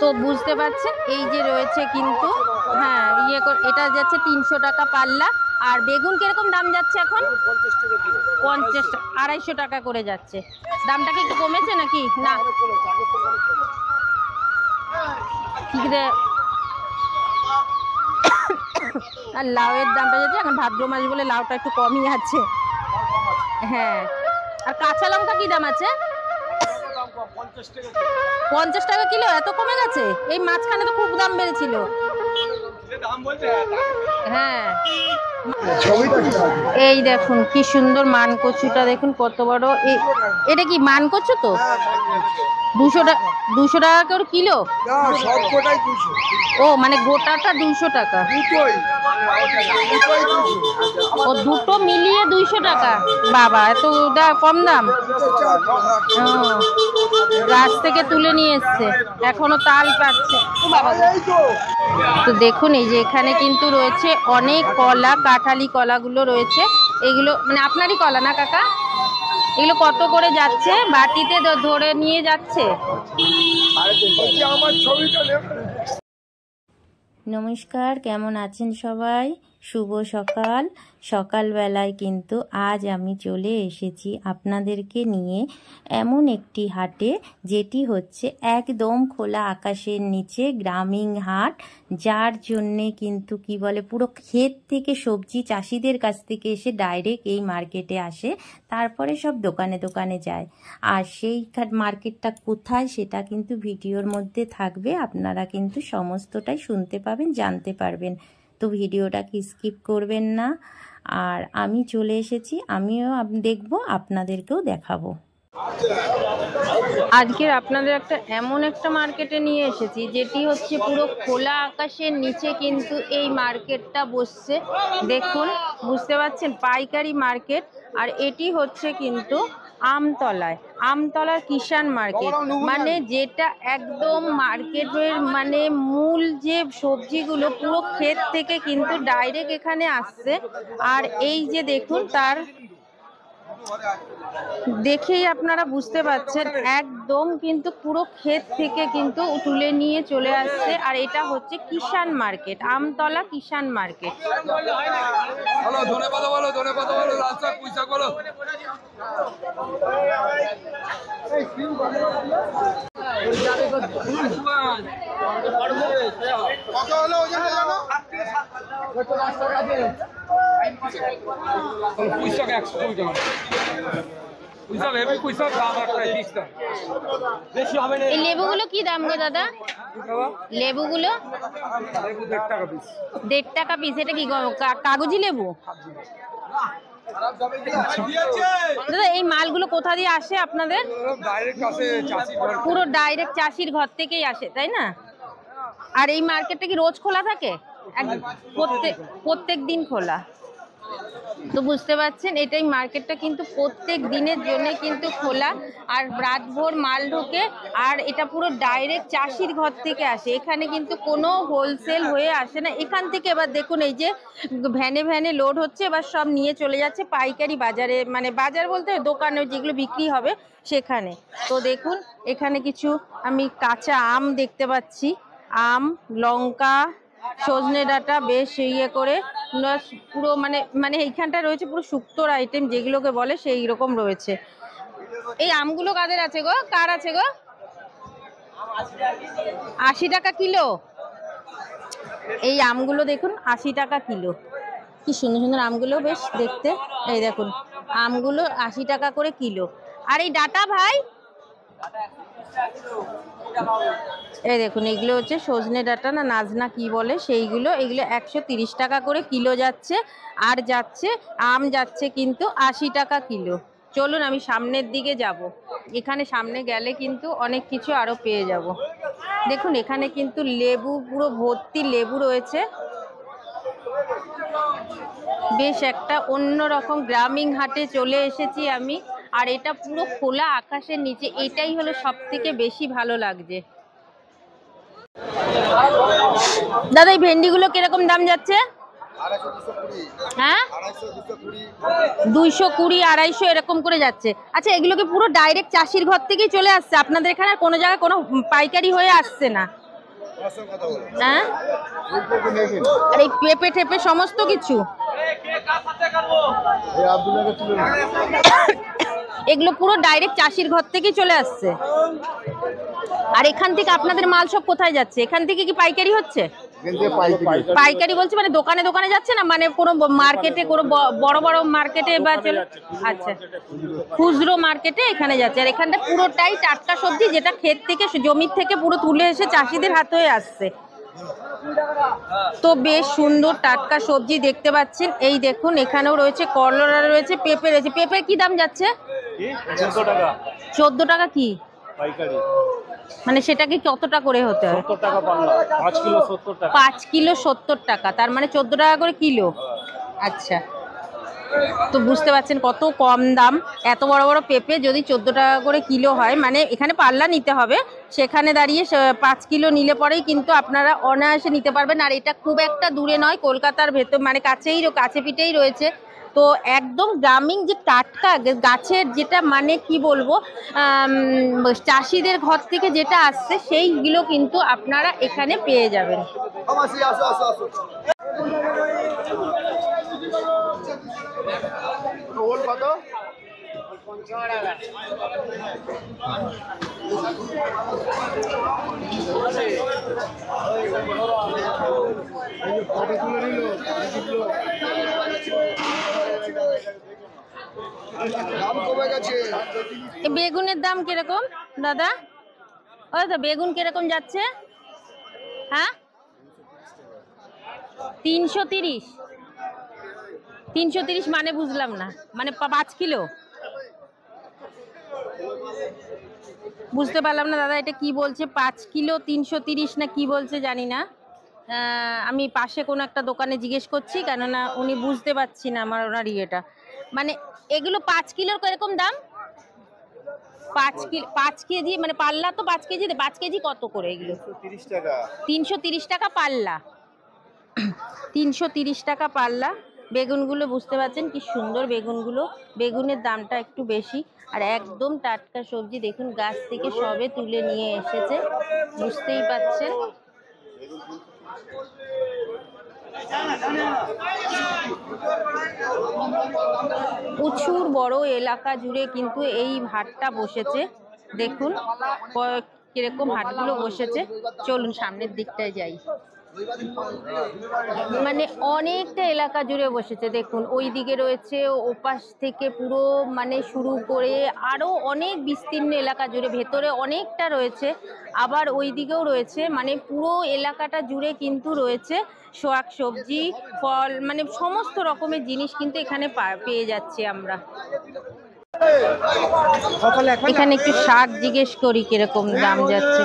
তো বুঝতে পারছেন এই যে রয়েছে কিন্তু, হ্যাঁ এটা যাচ্ছে 300 টাকা পাল্লা। আর বেগুন কিরকম দাম যাচ্ছে এখন? 50, 250 টাকা করে যাচ্ছে। দামটা কি একটু কমেছে নাকি? না, আর লাউয়ের দামটা যাচ্ছে এখন ভাদ্র মাস বলে লাউটা একটু কমই আছে। হ্যাঁ, আর কাঁচা লঙ্কা কি দাম আছে? 50 টাকা কিলো, এত কমে গেছে? এই মাঝখানে তো খুব দাম বেড়েছিল। হ্যাঁ, এই দেখুন কি সুন্দর মান কচুটা, দেখুন কত বড়। এটা কি মান কচু? তো 200 টাকা করে কিলো? ও মানে গোটাটা 200 টাকা? ও দুটো মিলিয়ে 200 টাকা? বাবা, এত কম দাম! গাছ থেকে তুলে নিয়ে এসছে, এখনো তাল পাচ্ছে। তো দেখুন এই যে এখানে কিন্তু রয়েছে অনেক কলা, কাঁঠালি কলাগুলো রয়েছে। এগুলো মানে আপনারই কলা না কাকা? এগুলো কত করে যাচ্ছে? বাটিতে ধরে নিয়ে যাচ্ছে। নমস্কার, কেমন আছেন সবাই? শুভ সকাল। সকালবেলায় কিন্তু আজ আমি চলে এসেছি আপনাদেরকে নিয়ে এমন একটি হাটে, যেটি হচ্ছে একদম খোলা আকাশের নিচে গ্রামীণ হাট, যার জন্যে কিন্তু কি বলে পুরো ক্ষেত থেকে সবজি চাষিদের কাছ থেকে এসে ডাইরেক্ট এই মার্কেটে আসে, তারপরে সব দোকানে দোকানে যায়। আর সেই মার্কেটটা কোথায় সেটা কিন্তু ভিডিওর মধ্যে থাকবে, আপনারা কিন্তু সমস্তটাই শুনতে পাবেন, জানতে পারবেন। তো ভিডিওটাকে স্কিপ করবেন না। আর আমি চলে এসেছি, আমিও দেখব, আপনাদেরকেও দেখাবো। আজকের আপনাদের এমন একটা মার্কেটে নিয়ে এসেছি, যেটি হচ্ছে পুরো খোলা আকাশের নিচে কিন্তু এই মার্কেটটা বসছে। দেখুন, বুঝতে পারছেন, পাইকারি মার্কেট। আর এটি হচ্ছে কিন্তু আমতলার কিষান মার্কেট, মানে যেটা একদম মার্কেটের মানে মূল যে সবজিগুলো পুরো ক্ষেত থেকে কিন্তু ডাইরেক্ট এখানে আসছে। আর এই যে দেখুন, তার দেখেই আপনারা বুঝতে পারছেন একদম কিন্তু পুরো ক্ষেত থেকে কিন্তু তুলে নিয়ে চলে আসছে। আর এটা হচ্ছে কিষান মার্কেট, আমতলা কিষান মার্কেট। এই লেবুগুলো কি দাম গো দাদা? লেবুগুলো 1.5 টাকা পিস। এটা কি কাগজি লেবু? দাদা এই মালগুলো কোথা দিয়ে আসে আপনাদের? পুরো ডাইরেক্ট চাষির ঘর থেকেই আসে, তাই না? আর এই মার্কেটটা কি রোজ খোলা থাকে? প্রত্যেক দিন খোলা? তো বুঝতে পারছেন, এটাই মার্কেটটা কিন্তু প্রত্যেক দিনের জন্য কিন্তু খোলা। আর রাতভর মাল ঢোকে, আর এটা পুরো ডাইরেক্ট চাষির ঘর থেকে আসে। এখানে কিন্তু কোনো হোলসেল হয়ে আসে না। এখান থেকে এবার দেখুন এই যে ভ্যানে ভ্যানে লোড হচ্ছে, এবার সব নিয়ে চলে যাচ্ছে পাইকারি বাজারে, মানে বাজার বলতে দোকানে যেগুলো বিক্রি হবে সেখানে। তো দেখুন এখানে কিছু আমি কাঁচা আম দেখতে পাচ্ছি, আম, লঙ্কা, সজনে ডাঁটা বেশ করে পুরো মানে এইখানটা রয়েছে পুরো শুক্তোর আইটেম যেগুলোকে বলে, সেই রকম রয়েছে। এই আমগুলো কাদের আছে গো? কার আছে গো? 80 টাকা কিলো। এই আমগুলো দেখুন 80 টাকা কিলো। কি সুন্দর সুন্দর আমগুলো, বেশ দেখতে। এই দেখুন আমগুলো 80 টাকা করে কিলো। আর এই ডাঁটা ভাই, এই দেখুন এগুলো হচ্ছে সজনে ডাঁটা না নাজনা কি বলে সেইগুলো, এগুলো 130 টাকা করে কিলো যাচ্ছে। আর যাচ্ছে আম যাচ্ছে কিন্তু 80 টাকা কিলো। চলুন আমি সামনের দিকে যাব, এখানে সামনে গেলে কিন্তু অনেক কিছু আরো পেয়ে যাব। দেখুন এখানে কিন্তু লেবু, পুরো ভর্তি লেবু রয়েছে। বেশ একটা অন্যরকম গ্রামীণ হাটে চলে এসেছি আমি। আর এটা পুরো খোলা আকাশের নিচে, এটাই হলো সব থেকে বেশি ভালো লাগছে। দাদা এই ভেন্ডিগুলো কিরকম দাম যাচ্ছে? হ্যাঁ 220, 250 এরকম করে যাচ্ছে। আচ্ছা, এগুলো কি পুরো ডাইরেক্ট চাষির ঘর থেকেই চলে আসছে আপনাদের এখানে? কোনো জায়গায় কোনো পাইকারি হয়ে আসছে না? হ্যাঁ, আর এই পেঁপে টেপে সমস্ত কিছু এগুলো পুরো ডাইরেক্ট চাষির ঘর থেকেই চলে আসছে। আর এখান থেকে আপনাদের মাল সব কোথায় যাচ্ছে? এখান থেকে কি পাইকারি হচ্ছে? পাইকারি বলছি মানে দোকানে দোকানে যাচ্ছে না, মানে কোনো মার্কেটে, কোনো বড় বড় মার্কেটে বা আচ্ছা খুচরো মার্কেটে এখানে যাচ্ছে। আর এখানটা পুরোটাই টাটকা সবজি, যেটা ক্ষেত থেকে জমির থেকে পুরো তুলে এসে চাষিদের হাতে হয়ে আসছে। তো বেশ সুন্দর টাটকা সবজি দেখতে পাচ্ছেন। এই দেখুন, এখানেও রয়েছে করলা, রয়েছে পেঁপে, রয়েছে। পেঁপের কি দাম যাচ্ছে? 14 টাকা। 14 টাকা কি পাইকারি? মানে সেটা কি কতটা করে হতে হয়? 70 টাকা পাল্লা। 5 কিলো 70 টাকা। 5 কিলো 70 টাকা, তার মানে 14 টাকা করে কিলো। আচ্ছা, তো বুঝতে পারছেন কত কম দাম। এত বড় বড় পেঁপে যদি 14 টাকা করে কিলো হয়, মানে এখানে পাল্লা নিতে হবে, সেখানে দাঁড়িয়ে 5 কিলো নিলে পরেই কিন্তু আপনারা অনায়াসে নিতে পারবেন। আর এটা খুব একটা দূরে নয়, কলকাতার ভেতর, মানে কাছে পিঠেই রয়েছে। তো একদম গ্রামীণ যে টাটকা গাছের, যেটা মানে কি বলবো, চাষিদের ঘর থেকে যেটা আসছে সেইগুলো কিন্তু আপনারা এখানে পেয়ে যাবেন। বেগুনের দাম কিরকম দাদা? ওই তো বেগুন কিরকম যাচ্ছে? হ্যাঁ, 330। 330 মানে বুঝলাম না, মানে 5 কিলো? বুঝতে পারলাম না দাদা, এটা কি বলছে? 5 কিলো 330 না কি বলছে জানি না। আমি পাশে কোনো একটা দোকানে জিজ্ঞেস করছি, কেননা উনি বুঝতে পারছি না আমার ওনার ইয়েটা। মানে এগুলো 5 কিলোর কিরকম দাম? 5 কেজি মানে পাল্লা তো 5 কেজি, 5 কেজি কত করে এগুলো? 330 টাকা। 330 টাকা পাল্লা। 330 টাকা পাল্লা। বেগুনগুলো বুঝতে পারছেন কি সুন্দর বেগুনগুলো। বেগুনের দামটা একটু বেশি। আর একদম টাটকা সবজি, দেখুন গাছ থেকে সবে তুলে নিয়ে এসেছে, বুঝতেই পাচ্ছেন। প্রচুর বড় এলাকা জুড়ে কিন্তু এই হাটটা বসেছে। দেখুন কিরকম হাটগুলো বসেছে। চলুন সামনের দিকটায় যাই। মানে অনেকটা এলাকা জুড়ে বসেছে। দেখুন ওই দিকে রয়েছে, ওপাশ থেকে পুরো মানে শুরু করে আরো অনেক বিস্তীর্ণ এলাকা জুড়ে, ভেতরে অনেকটা রয়েছে, আবার ওই দিকেও রয়েছে। মানে পুরো এলাকাটা জুড়ে কিন্তু রয়েছে শাক সবজি, ফল, মানে সমস্ত রকমের জিনিস কিন্তু এখানে পেয়ে যাচ্ছি আমরা। এখানে একটু শাক জিজ্ঞেস করি কিরকম দাম যাচ্ছে।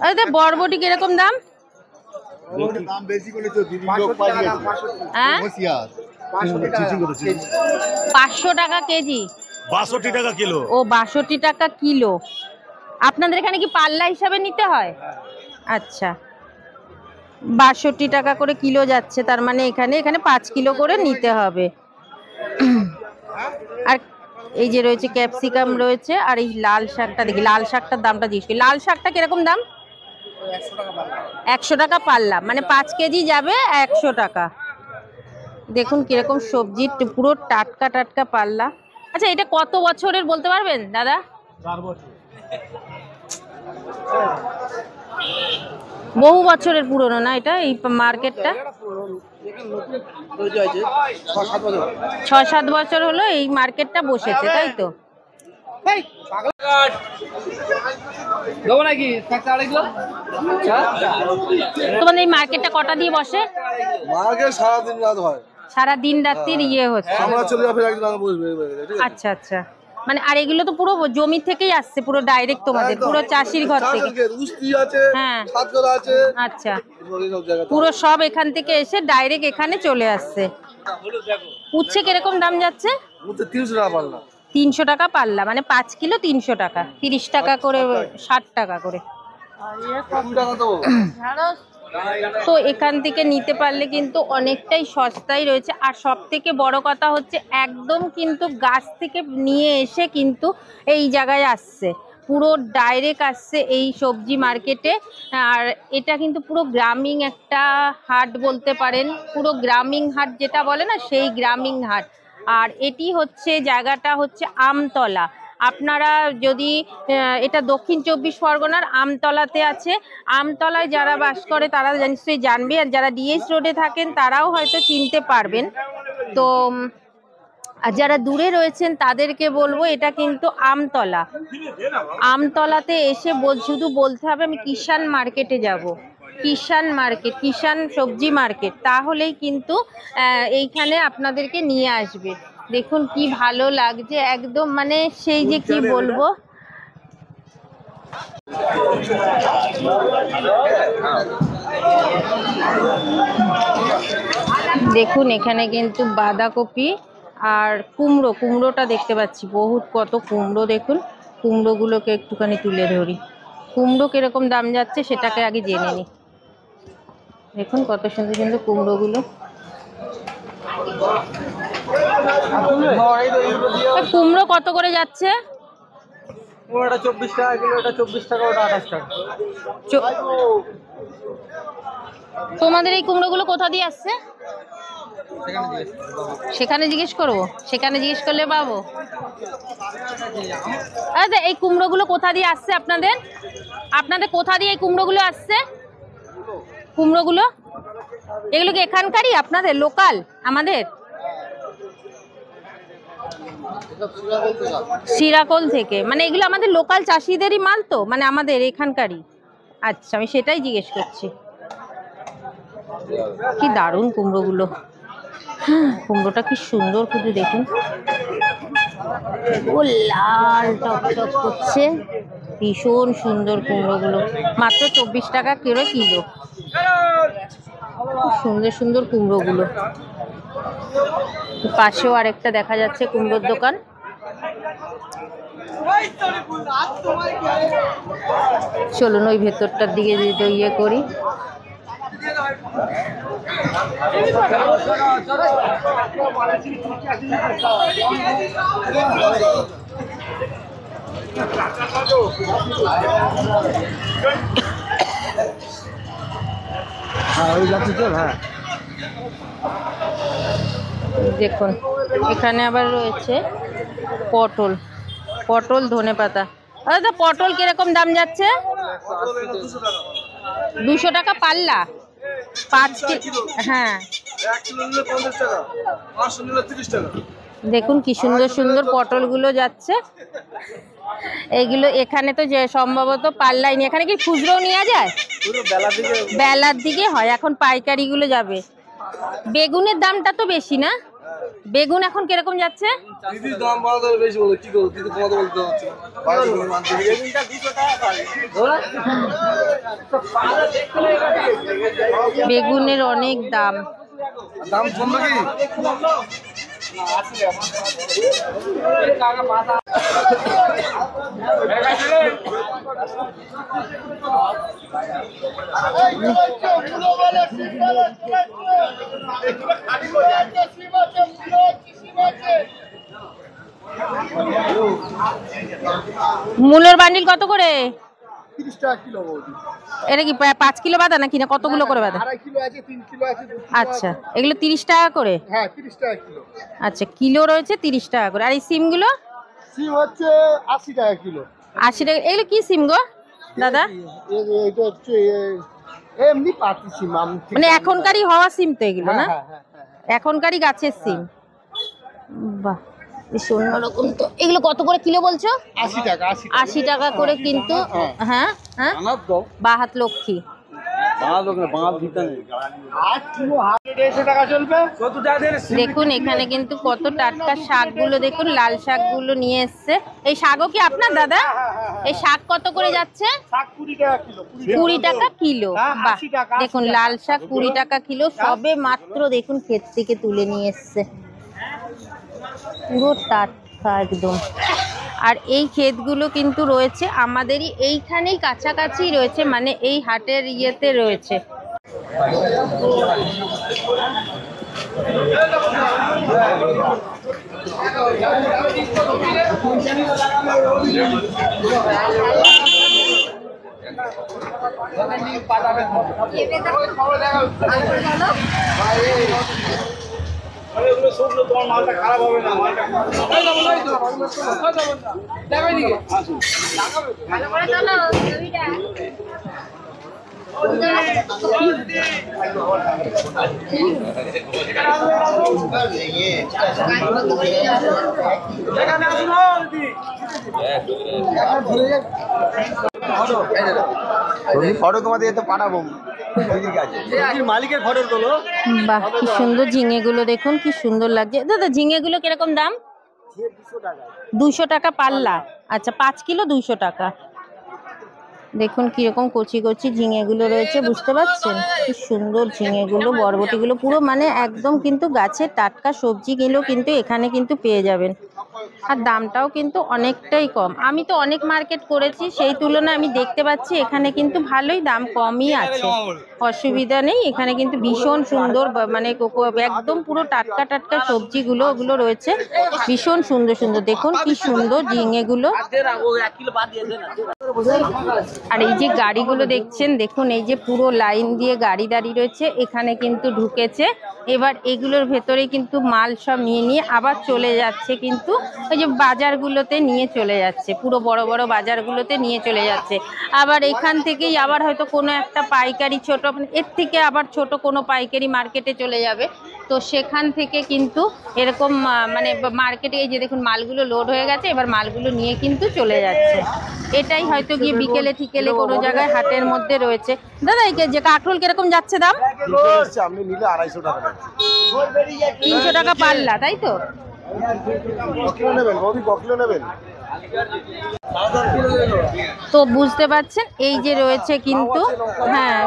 আরে বরবটি কিরকম দাম? 500 টাকা কেজি। 62 টাকা কিলো। ও 62 টাকা কিলো। আপনাদের এখানে কি পাল্লা হিসাবে নিতে হয়? আচ্ছা, 62 টাকা করে কিলো যাচ্ছে, তার মানে এখানে 5 কিলো করে নিতে হবে। আর এই যে রয়েছে ক্যাপসিকাম রয়েছে, আর এই লাল শাকটা দেখি, লাল শাকটার দামটা জিজ্ঞেস করি। লাল শাকটা কিরকম দাম? 100 টাকা পাল্লা, মানে 5 কেজি যাবে 100 টাকা। দেখুন কিরকম সবজি, পুরো টাটকা টাটকা পাল্লা। আচ্ছা, এটা কত বছরের বলতে পারবেন দাদা? 4 বছর। বহু বছরের পুরনো না এটা, এই মার্কেটটা? 6-7 বছর হলো এই মার্কেটটা বসেছে, তাই তো? তোমাদের এই মার্কেটটা কটা দিয়ে বসে? সারাদিন রাত হয়, সারা দিন রাত্রির ইয়ে হচ্ছে। আচ্ছা আচ্ছা, মানে আর এগুলো তো পুরো জমি থেকেই আসছে, পুরো ডাইরেক্ট তোমাদের, পুরো চাষির ঘর থেকে? হ্যাঁ, আচ্ছা, পুরো সব এখান থেকে এসে ডাইরেক্ট এখানে চলে আসছে। উচ্ছে কিরকম দাম যাচ্ছে? 300 টাকা পাল্লা। 300 টাকা পাল্লা, মানে 5 কিলো 300 টাকা, 30 টাকা করে, 60 টাকা করে। তো এখান থেকে নিতে পারলে কিন্তু অনেকটাই সস্তায় রয়েছে। আর সব থেকে বড় কথা হচ্ছে একদম কিন্তু গাছ থেকে নিয়ে এসে কিন্তু এই জায়গায় আসছে, পুরো ডাইরেক্ট আসছে এই সবজি মার্কেটে। আর এটা কিন্তু পুরো গ্রামীণ একটা হাট বলতে পারেন, পুরো গ্রামীণ হাট যেটা বলে না, সেই গ্রামীণ হাট। আর এটি হচ্ছে জায়গাটা হচ্ছে আমতলা। আপনারা যদি এটা দক্ষিণ 24 পরগনার আমতলাতে আছে। আমতলায় যারা বাস করে তারা নিশ্চয়ই জানবে, আর যারা ডিএস রোডে থাকেন তারাও হয়তো চিনতে পারবেন। তো আর যারা দূরে রয়েছেন তাদেরকে বলবো এটা কিন্তু আমতলা। আমতলাতে এসে শুধু বলতে হবে আমি কিষান মার্কেটে যাব, কিষান মার্কেট, কিষান সবজি মার্কেট, তাহলেই কিন্তু এইখানে আপনাদেরকে নিয়ে আসবে। দেখুন কি ভালো লাগছে একদম, মানে সেই যে কি বলবো। দেখুন এখানে কিন্তু বাঁধাকপি আর কুমড়োটা দেখতে পাচ্ছি, বহুত কত কুমড়ো। দেখুন কুমড়োগুলোকে একটুখানি তুলে ধরি, কুমড়ো কিরকম দাম যাচ্ছে সেটাকে আগে জেনে নিই। দেখুন কত সুন্দর সুন্দর কুমড়োগুলো। কুমড়ো কত করে যাচ্ছে? ওটা 24 টাকা কিলো, এটা 24 টাকা, ওটা 28 টাকা। তোমাদের এই কুমড়োগুলো কোথা দিয়ে আসছে? সেখানে জিজ্ঞেস করবো, সেখানে জিজ্ঞেস করলে পাবো। আচ্ছা এই কুমড়োগুলো কোথা দিয়ে আসছে আপনাদের? আপনাদের কোথা দিয়ে এই কুমড়োগুলো আসছে? কুমড়োগুলো এগুলো কি এখানকারই আপনাদের লোকাল? আমাদের শিরাকোল থেকে, মানে এগুলো আমাদের লোকাল চাষিদেরই মাল তো, মানে আমাদের এখানকারই। আচ্ছা আমি সেটাই জিজ্ঞেস করছি। কি দারুণ কুমড়োগুলো, কুমড়োটা কি সুন্দর, শুধু দেখুন ও লাল টকটক করছে, ভীষণ সুন্দর কুমড়োগুলো। মাত্র 24 টাকা কিলো। সুন্দর সুন্দর কুমড়োগুলো। পাশেও আরেকটা দেখা যাচ্ছে কুমড়োর দোকান। চলুন ওই ভেতরটার দিকে যেতে ইয়ে করি। দেখুন এখানে আবার রয়েছে পটল ধনেপাতা। আচ্ছা পটল কিরকম দাম যাচ্ছে? 200 টাকা পাল্লা, 5 কিলো। হ্যাঁ দেখুন কি সুন্দর সুন্দর পটলগুলো যাচ্ছে। এইগুলো এখানে তো যে সম্ভবত পাল্লাই নিয়ে, এখানে কি খুচরো নেওয়া যায়? বেলার দিকে হয়, এখন পাইকারিগুলো যাবে। বেগুনের দামটা তো বেশি না? বেগুন এখন কিরকম যাচ্ছে? বেগুনের অনেক দাম। মূলোর বান্ডিল কত করে? 30 টাকা কিলো। এটা কি 5 কিলো বাঁধা নাকি না কতগুলো করে বাঁধা? 2.5 কিলো আছে, 3 কিলো আছে। আচ্ছা এগুলো 30 টাকা করে? হ্যাঁ 30 টাকা কিলো। আচ্ছা কিলো রয়েছে 30 টাকা করে। আর এই সিমগুলো? সিম হচ্ছে 80 টাকা কিলো। 80 টাকা। এগুলো কি সিম গো দাদা? এটা হচ্ছে এমনি পাতি সিম, মানে এখনকারই হওয়া সিম তো এগুলো না? এখনকারই গাছের সিম। বাহ বেশ অন্যরকম তো। এগুলো কত করে কিলো বলছো? 80 টাকা। 80 টাকা করে কিন্তু। হ্যাঁ হ্যাঁ বাহাত লক্ষ্মী। দেখুন এখানে কিন্তু কত টাটকা শাকগুলো, দেখুন লাল শাকগুলো নিয়ে এসছে। এই শাকও কি আপনার দাদা? এই শাক কত করে যাচ্ছে? 20 টাকা কিলো। বাহ দেখুন লাল শাক 20 টাকা কিলো, সবে মাত্র দেখুন ক্ষেত থেকে তুলে নিয়ে এসছে, পুরো টাটকা একদম। আর এই ক্ষেতগুলো কিন্তু রয়েছে আমাদেরই এইখানেই কাছাকাছি রয়েছে, মানে এই হাটের ইয়েতে রয়েছে। তোমার মালটা খারাপ হবে না, ফটো তোমাদের তো পাঠাবো মালিকের ফটো তোলো। বাহ, কি সুন্দর ঝিঙেগুলো দেখুন, কি সুন্দর লাগছে। দাদা ঝিঙেগুলো কিরকম দাম? 200 টাকা পাল্লা। আচ্ছা, 5 কিলো 200 টাকা। দেখুন কিরকম কচি কচি ঝিঙেগুলো রয়েছে, বুঝতে পারছেন? কি সুন্দর ঝিঙেগুলো, বরবটিগুলো পুরো মানে একদম কিন্তু গাছের টাটকা সবজিগুলো কিন্তু এখানে কিন্তু পেয়ে যাবেন। আর দামটাও কিন্তু অনেকটাই কম। আমি তো অনেক মার্কেট করেছি, সেই তুলনায় আমি দেখতে পাচ্ছি এখানে কিন্তু ভালোই দাম কমই আছে, অসুবিধা নেই। এখানে কিন্তু ভীষণ সুন্দর মানে একদম পুরো টাটকা টাটকা সবজিগুলো ওগুলো রয়েছে, ভীষণ সুন্দর সুন্দর। দেখুন কি সুন্দর ঝিঙেগুলো। আর এই যে গাড়িগুলো দেখছেন, দেখুন এই যে পুরো লাইন দিয়ে গাড়ি দাঁড়িয়ে রয়েছে, এখানে কিন্তু ঢুকেছে। এবার এগুলোর ভেতরে কিন্তু মাল সব নিয়ে নিয়ে আবার চলে যাচ্ছে, কিন্তু ওই যে বাজারগুলোতে নিয়ে চলে যাচ্ছে, পুরো বড় বড় বাজারগুলোতে নিয়ে চলে যাচ্ছে। আবার এখান থেকেই আবার হয়তো কোনো একটা পাইকারি ছোট, এর থেকে আবার ছোট কোনো পাইকারি মার্কেটে চলে যাবে। তো সেখান থেকে কিন্তু এরকম মানে মার্কেটে এই যে দেখুন মালগুলো লোড হয়ে গেছে, এবার মালগুলো নিয়ে কিন্তু চলে যাচ্ছে। এটাই হয়তো গিয়ে বিকেলে ঠিকেলে কোনো জায়গায় হাটের মধ্যে রয়েছে। দাদা এই যে কাঁকরোল কিরকম যাচ্ছে দাম? আপনি নিলে 250 টাকা, 300 টাকা পাল্লা, তাই তো? তো বুঝতে পারছেন এই যে রয়েছে কিন্তু, হ্যাঁ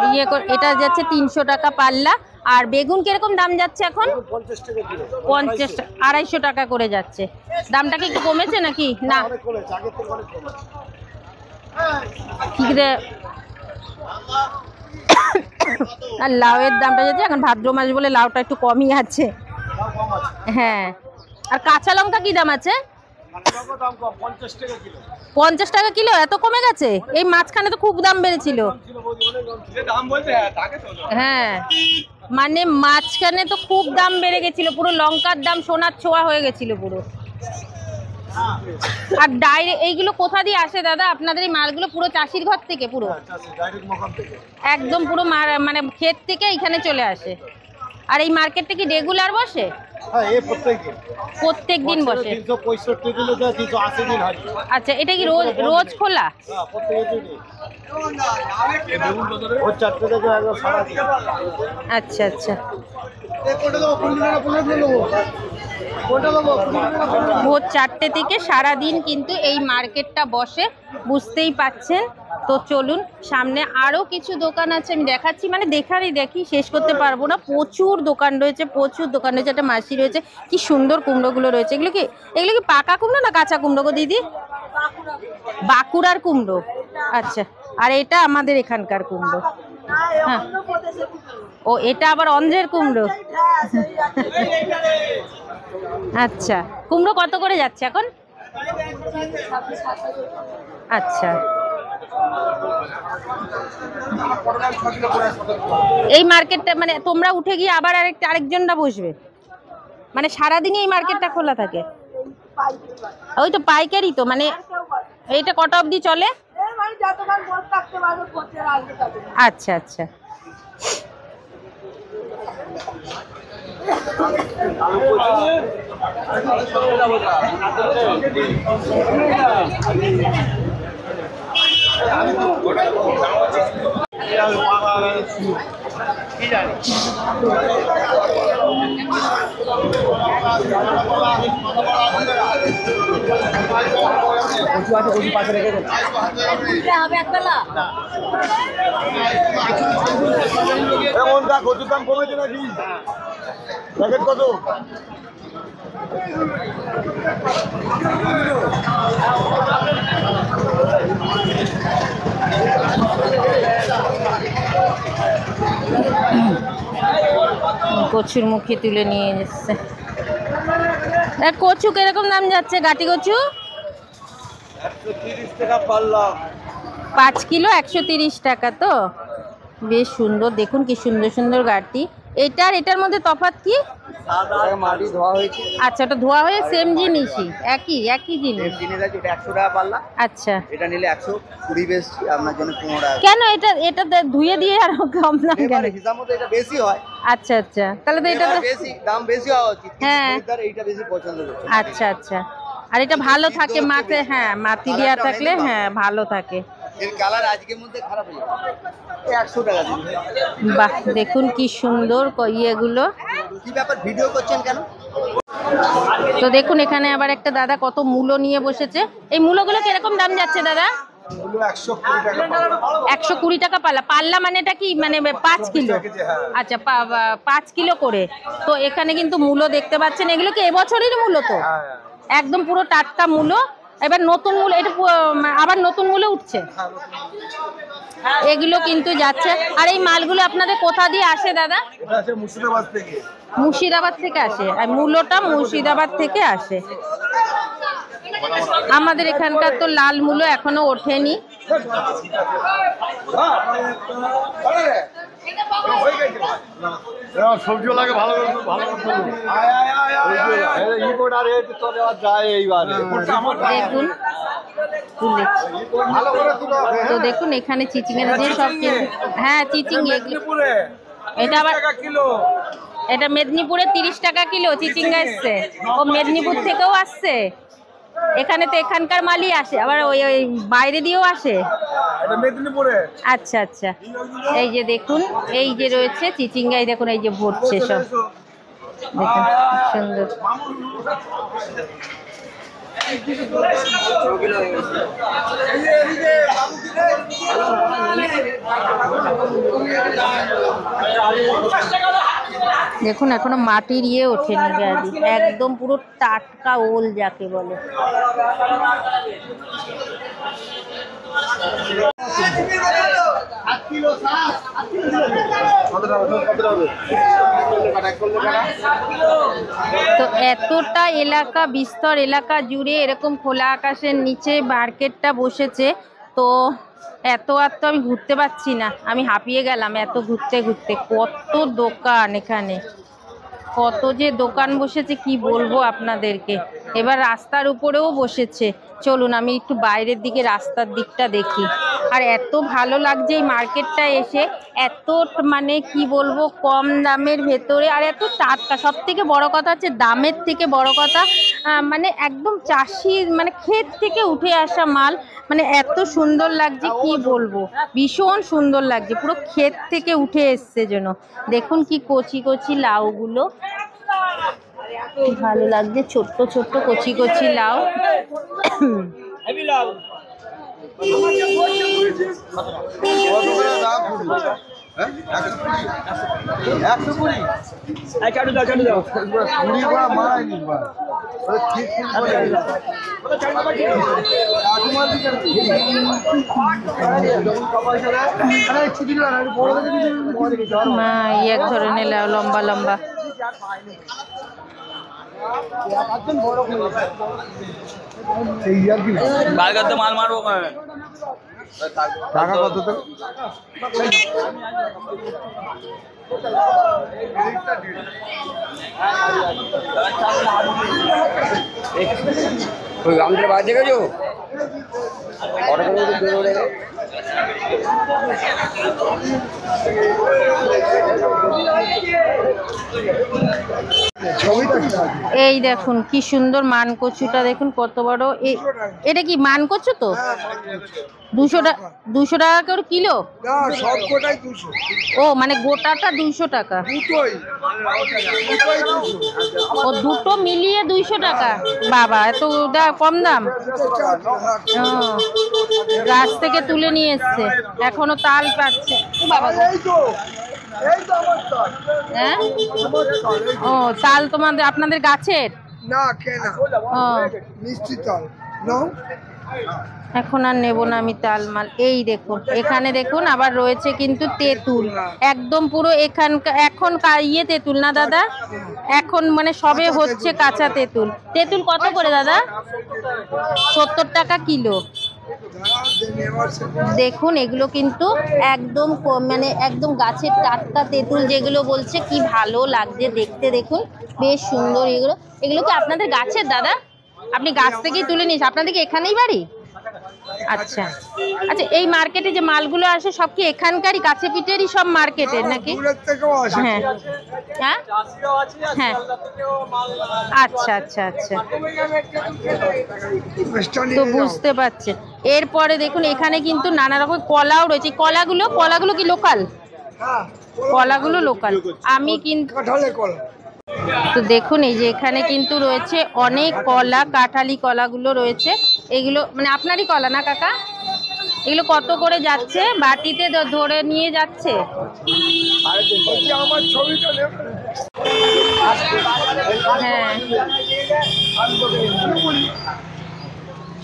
এটা যাচ্ছে 300 টাকা পাল্লা। আর বেগুন কিরকম দাম যাচ্ছে এখন? 50, 250 টাকা করে যাচ্ছে। দামটা কি একটু কমেছে নাকি? না, ঠিক রে। আর লাউয়ের দামটা যাচ্ছে এখন ভাদ্র মাস বলে লাউটা একটু কমই আছে। হ্যাঁ, আর কাঁচা লঙ্কা কি দাম আছে? 50 টাকা কিলো। এত কমে গেছে? এই মাঝখানে তো খুব দাম বেড়েছিল। হ্যাঁ, মানে মাঝখানে তো খুব দাম বেড়ে গেছিল, পুরো লঙ্কার দাম সোনার ছোঁয়া হয়ে গেছিল পুরো। আর ডাইরেক্ট এইগুলো কোথা দিয়ে আসে দাদা আপনাদের এই মালগুলো? পুরো চাষির ঘর থেকে, পুরো একদম পুরো মানে ক্ষেত থেকে এখানে চলে আসে। আর এই মার্কেটটা কি রেগুলার বসে? প্রত্যেক দিন বসে। আচ্ছা, এটা কি রোজ খোলা? আচ্ছা আচ্ছা, ভোর 4টে থেকে সারাদিন কিন্তু এই মার্কেটটা বসে, বুঝতেই পাচ্ছেন। তো চলুন, সামনে আরও কিছু দোকান আছে, আমি দেখাচ্ছি, মানে দেখি শেষ করতে পারবো না। প্রচুর দোকান রয়েছে, প্রচুর দোকান রয়েছে। একটা মাসি রয়েছে, কি সুন্দর কুমড়োগুলো রয়েছে। এগুলো কি পাকা কুমড়ো না কাঁচা কুমড়ো গো দিদি? বাঁকুড়ার কুমড়ো। আচ্ছা, আর এটা আমাদের এখানকার কুমড়ো। হ্যাঁ, ও এটা আবার অন্ধ্রের কুমড়ো। আচ্ছা, কুমড়ো কত করে যাচ্ছে এখন? আচ্ছা, এই মার্কেটটা মানে তোমরা উঠে গিয়ে আবার আরেকজনরা বসবে, মানে সারাদিনই এই মার্কেটটা খোলা থাকে? ওই তো পাইকারি তো, মানে এইটা কটা অবধি চলে? আচ্ছা আচ্ছা, কচুর দাম কমেছে নাকি? প্যাকেট কত? কচুর মুখে তুলে নিয়ে এসছে। কচু কিরকম দাম যাচ্ছে? গাটি কচু 130 টাকা পাল্লা, 5 কিলো 130 টাকা। তো বেশ সুন্দর, দেখুন কি সুন্দর সুন্দর গাটি। এটার মধ্যে তফাৎ কি? মাটি ধোয়া হয়েছে। আচ্ছা, ওটা ধোয়া হয়ে সেম জিনিসই, একই জিনিস। জিনিস আছে, এটা 100 টাকা পাল্লা। আচ্ছা, এটা নিলে 120 বেশি, আপনার জন্য 15 টাকা। কেন এটা ধুয়ে দিয়ে আর কম দাম কেন? হিসাব মতো এটা বেশি হয়। আচ্ছা আচ্ছা, তাহলে তো এটা তো বেশি দাম বেশি হওয়া উচিত। হ্যাঁ, এইটা বেশি পছন্দ করছে। আচ্ছা আচ্ছা। আর এটা ভালো থাকে মাছে, হ্যাঁ মাটি দেওয়া থাকলে হ্যাঁ ভালো থাকে। এর কালার আজকের মধ্যে খারাপ হয়ে যাবে, 100 টাকা দিন। বাহ, দেখুন কি সুন্দর ইয়েগুলো। কি ব্যাপার, ভিডিও করছেন কেন? তো দেখুন এখানে আবার একটা দাদা কত মূলো নিয়ে বসেছে। এই মূলোগুলো কিরকম দাম যাচ্ছে দাদা? 120 টাকা পাল্লা। পাল্লা মানে এটা কি, মানে 5 কিলো? আচ্ছা, 5 কিলো করে। তো এখানে কিন্তু মূলো দেখতে পাচ্ছেন, এগুলো কি এবছরের মূলো? তো একদম পুরো টাটকা মূলো। এবার নতুন মূলো, এটা আবার নতুন মূলো উঠছে, এগুলো কিন্তু যাচ্ছে। আর এই মালগুলো আপনাদের কোথা দিয়ে আসে দাদা? মুর্শিদাবাদ থেকে আসে। আর মূলোটা মুর্শিদাবাদ থেকে আসে। আমাদের এখানকার তো লাল মূলো এখনো ওঠেনি। সবজি লাগে ভালো দেখুন, তো দেখুন এখানে চিচিংয়ের যে সব, হ্যাঁ চিচিং, এটা আবার এটা মেদিনীপুরে 30 টাকা কিলো চিচিঙ্গা এসছে। ও মেদিনীপুর থেকেও আসছে। এখানে তো এখানকার মালই আসে, আবার ওই বাইরে দিয়েও আসে মেদিনীপুরে। আচ্ছা আচ্ছা, এই যে দেখুন, এই যে রয়েছে চিচিঙ্গাই, দেখুন এই যে ভরছে সব, দেখুন সুন্দর। দেখুন এখনো মাটির ইয়ে ওঠেনি গাড়ি, একদম পুরো টাটকা ওল যাকে বলে। তো এতটা এলাকা, বিস্তর এলাকা জুড়ে এরকম খোলা আকাশের নিচে মার্কেটটা বসেছে। তো এত আর তো আমি ঘুরতে পারছি না, আমি হাঁপিয়ে গেলাম এত ঘুরতে ঘুরতে। কত দোকান এখানে, কত যে দোকান বসেছে কি বলবো আপনাদেরকে। এবার রাস্তার উপরেও বসেছে। চলুন আমি একটু বাইরের দিকে, রাস্তার দিকটা দেখি। আর এত ভালো লাগছে এই মার্কেটটা এসে, এত মানে কি বলবো কম দামের ভেতরে, আর এত টাটকা। সব থেকে বড় কথা হচ্ছে দামের থেকে বড় কথা মানে একদম চাষি, মানে ক্ষেত থেকে উঠে আসা মাল, মানে এত সুন্দর লাগছে কি বলবো, ভীষণ সুন্দর লাগছে, পুরো ক্ষেত থেকে উঠে এসছে যেন। দেখুন কি কচি কচি লাউগুলো, ভালো লাগছে, ছোট্ট ছোট্ট কচি কচি লাউ। মা এক ধরনের লাউ, লম্বা লম্বা। মাল মারবো টাকা কত? আমাদের বাজে গেছো এই দেখুন কি সুন্দর মান কচুটা, দেখুন কত বড়। এটা কি মান কচু? তো 200 টাকা করে কিলো? ও মানে গোটাটা 200 টাকা? ও দুটো মিলিয়ে 200 টাকা? বাবা, এত কম দাম। গাছ থেকে তুলে নিয়ে এসছে, এখনো তাল পাচ্ছে। হ্যাঁ, ও তাল তোমাদের, আপনাদের গাছের? না, কেনা। ও মিষ্টি তাল। এখন আর নেব না আমি তালমাল। এই দেখুন এখানে দেখুন আবার রয়েছে কিন্তু তেঁতুল, একদম পুরো এখন ইয়ে তেঁতুল না দাদা, এখন মানে সবে হচ্ছে কাঁচা তেঁতুল। তেঁতুল কত করে দাদা? 70 টাকা কিলো। দেখুন এগুলো কিন্তু একদম মানে একদম গাছের টাটকা তেঁতুল যেগুলো বলছে, কি ভালো লাগছে দেখতে। দেখুন বেশ সুন্দর এগুলো। এগুলো কি আপনাদের গাছের দাদা? আপনি গাছ থেকেই তুলে নিয়েছেন? আপনাদের কি এখানেই বাড়ি? আচ্ছা আচ্ছা, এই মার্কেটে যে মালগুলো আসে সব কি এখানকারই কাছে পিঠেরই সব মার্কেটের নাকি? হ্যাঁ হ্যাঁ হ্যাঁ, আচ্ছা আচ্ছা আচ্ছা, তো বুঝতে পারছেন। এরপরে দেখুন এখানে কিন্তু নানা রকম কলাও রয়েছে। কলাগুলো কি লোকাল? কলাগুলো লোকাল। আমি কিন্তু তো দেখুন এই যে এখানে কিন্তু রয়েছে অনেক কলা, কাঁঠালি কলাগুলো রয়েছে। এগুলো মানে আপনারই কলা না কাকা? এগুলো কত করে যাচ্ছে? বাটিতে ধরে নিয়ে যাচ্ছে। হ্যাঁ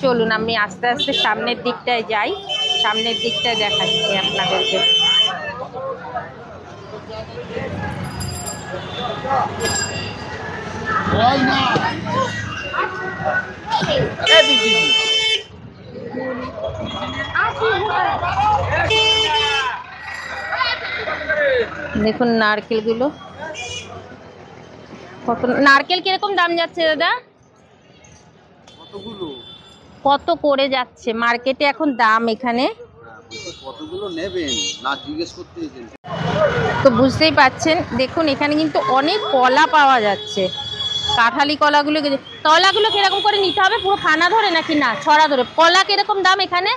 চলুন আমি আস্তে আস্তে সামনের দিকটায় যাই, সামনের দিকটায় দেখাচ্ছি আপনাদেরকে। দেখুন নারকেলগুলো কত, নারকেল কিরকম দাম যাচ্ছে দাদা? কত করে যাচ্ছে মার্কেটে এখন দাম এখানে? কতগুলো নেবেন না জিজ্ঞেস করতে? তো বুঝতেই পাচ্ছেন। দেখুন এখানে কিন্তু অনেক কলা পাওয়া যাচ্ছে, কাঁঠালি কলাগুলো। কলাগুলো কিরকম করে নিতে হবে? পুরো খানা ধরে নাকি না ছড়া ধরে? কলা কিরকম দাম এখানে?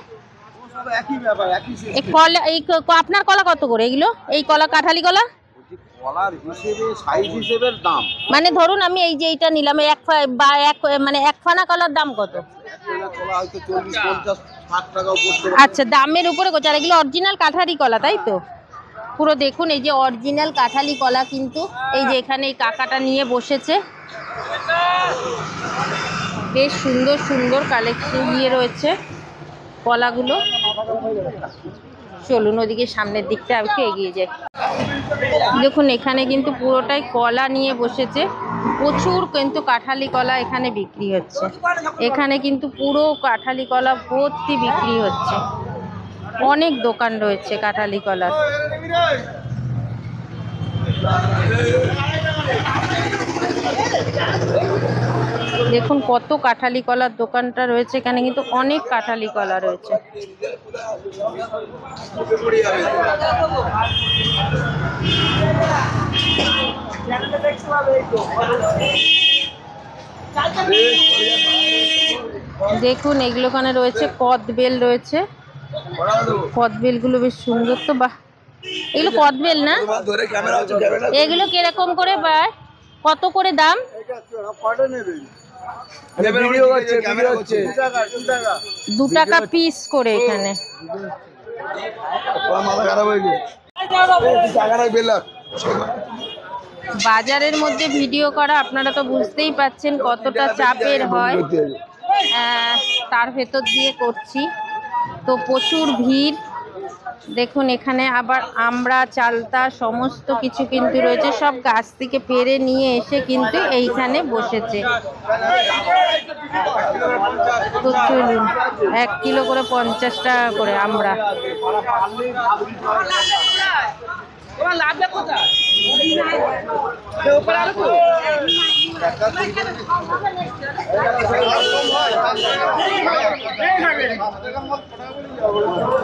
একই ব্যাপার, একই এই কলা, এই আপনার কলা কত করে এগুলো? এই কলা কাঁঠালি কলা কলার হিসেবে সাইজ হিসেবে দাম। মানে ধরুন আমি এই যে এইটা নিলাম, মানে এক ফানা কলার দাম কত? আচ্ছা, দামের উপরে গোছ। আর এগুলো অরিজিনাল কাঁঠালি কলা তাই তো? পুরো দেখুন এই যে অরিজিনাল কাঁঠালি কলা কিন্তু এই যে এখানে এই কাকাটা নিয়ে বসেছে। বেশ সুন্দর সুন্দর কালেকশন দিয়ে রয়েছে কলাগুলো। চলুন ওদিকে সামনের দিকটা একটু এগিয়ে যাই। দেখুন এখানে কিন্তু পুরোটাই কলা নিয়ে বসেছে, প্রচুর কিন্তু কাঁঠালি কলা এখানে বিক্রি হচ্ছে। এখানে কিন্তু পুরো কাঁঠালি কলা ভর্তি বিক্রি হচ্ছে। অনেক দোকান রয়েছে কাঁঠালি কলার। দেখুন কত কাঁঠালি কলার দোকানটা রয়েছে এখানে, কিন্তু অনেক কাঁঠালি কলা রয়েছে। দেখুন এগুলো ওখানে রয়েছে কদবেল রয়েছে, কদবেলগুলো বেশ সুন্দর তো। বাহ, এগুলো কদবেল না? এগুলো কিরকম করে পায়? কত করে দাম? 2 টাকা পিস করে এখানে। বাজারের মধ্যে ভিডিও করা আপনারা তো বুঝতেই পাচ্ছেন কতটা চাপের হয়, তার ভেতর দিয়ে করছি তো প্রচুর ভিড়। দেখুন এখানে আবার আমড়া, চালতা সমস্ত কিছু কিন্তু রয়েছে, সব গাছ থেকে পেড়ে নিয়ে এসে কিন্তু এইখানে বসেছে। তো চলুন 1 কিলো করে 50 টাকা করে আমড়া।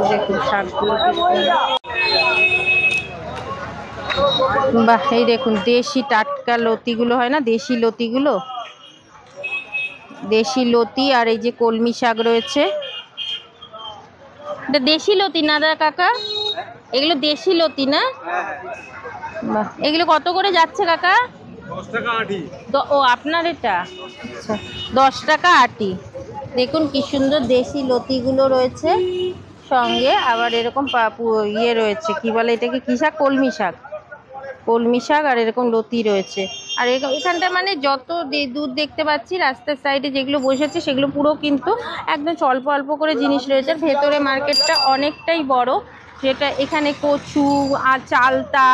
দেখুন শাকগুলো, বাহ, এই দেখুন দেশি টাটকা লতিগুলো হয় না, দেশি লতিগুলো, দেশি লতি। আর এই যে কলমি শাক রয়েছে, এটা দেশি লতি না দাদা কাকা? এগুলো দেশি লতি না? বাহ, এগুলো কত করে যাচ্ছে কাকা? 10 টাকা আটি। ও আপনার এটা? আচ্ছা 10 টাকা আটি। দেখুন কি সুন্দর দেশি লতিগুলো রয়েছে, সঙ্গে আবার এরকম ইয়ে রয়েছে, কি বলে এটাকে, কি শাক? কলমি শাক। কলমি শাক আর এরকম লতি রয়েছে। আর এখানটা মানে যত দূর দেখতে পাচ্ছি রাস্তার সাইডে যেগুলো বসেছে সেগুলো পুরো কিন্তু একদম অল্প অল্প করে জিনিস রয়েছে। ভেতরে মার্কেটটা অনেকটাই বড়, যেটা এখানে কচু আর চালতা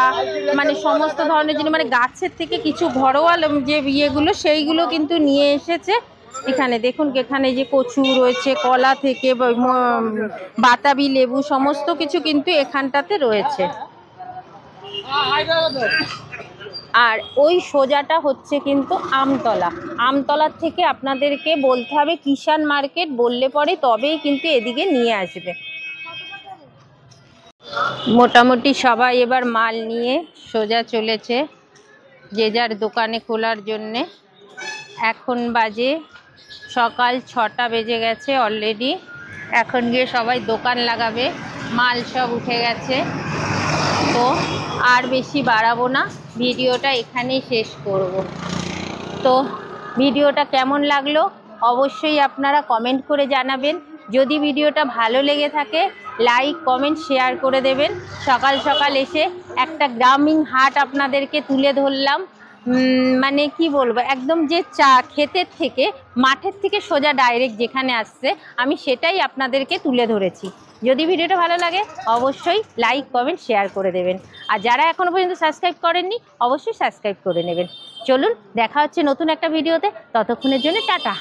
মানে সমস্ত ধরনের জিনিস, মানে গাছের থেকে কিছু ঘরোয়া যে ইয়েগুলো সেইগুলো কিন্তু নিয়ে এসেছে এখানে। দেখুন এখানে যে কচু রয়েছে, কলা থেকে বাতাবি লেবু সমস্ত কিছু কিন্তু এখানটাতে রয়েছে। আর ওই সোজাটা হচ্ছে কিন্তু আমতলা। আমতলার থেকে আপনাদেরকে বলতে হবে কিষান মার্কেট, বললে পরে তবেই কিন্তু এদিকে নিয়ে আসবে। মোটামুটি সবাই এবার মাল নিয়ে সোজা চলেছে যে যার দোকানে খোলার জন্যে। এখন বাজে সকাল 6টা বেজে গেছে অলরেডি। এখন গিয়ে সবাই দোকান লাগাবে, মাল সব উঠে গেছে। তো আর বেশি বাড়াবো না, ভিডিওটা এখানেই শেষ করব। তো ভিডিওটা কেমন লাগলো অবশ্যই আপনারা কমেন্ট করে জানাবেন। যদি ভিডিওটা ভালো লেগে থাকে লাইক কমেন্ট শেয়ার করে দেবেন। সকাল সকাল এসে একটা গ্রামীণ হাট আপনাদেরকে তুলে ধরলাম। মানে কি বলবো, একদম যে চা ক্ষেতের থেকে মাঠের থেকে সোজা ডাইরেক্ট যেখানে আসছে আমি সেটাই আপনাদেরকে তুলে ধরেছি। যদি ভিডিওটা ভালো লাগে অবশ্যই লাইক কমেন্ট শেয়ার করে দেবেন। আর যারা এখনও পর্যন্ত সাবস্ক্রাইব করেননি অবশ্যই সাবস্ক্রাইব করে নেবেন। চলুন দেখা হচ্ছে নতুন একটা ভিডিওতে, ততক্ষণের জন্য টাটা।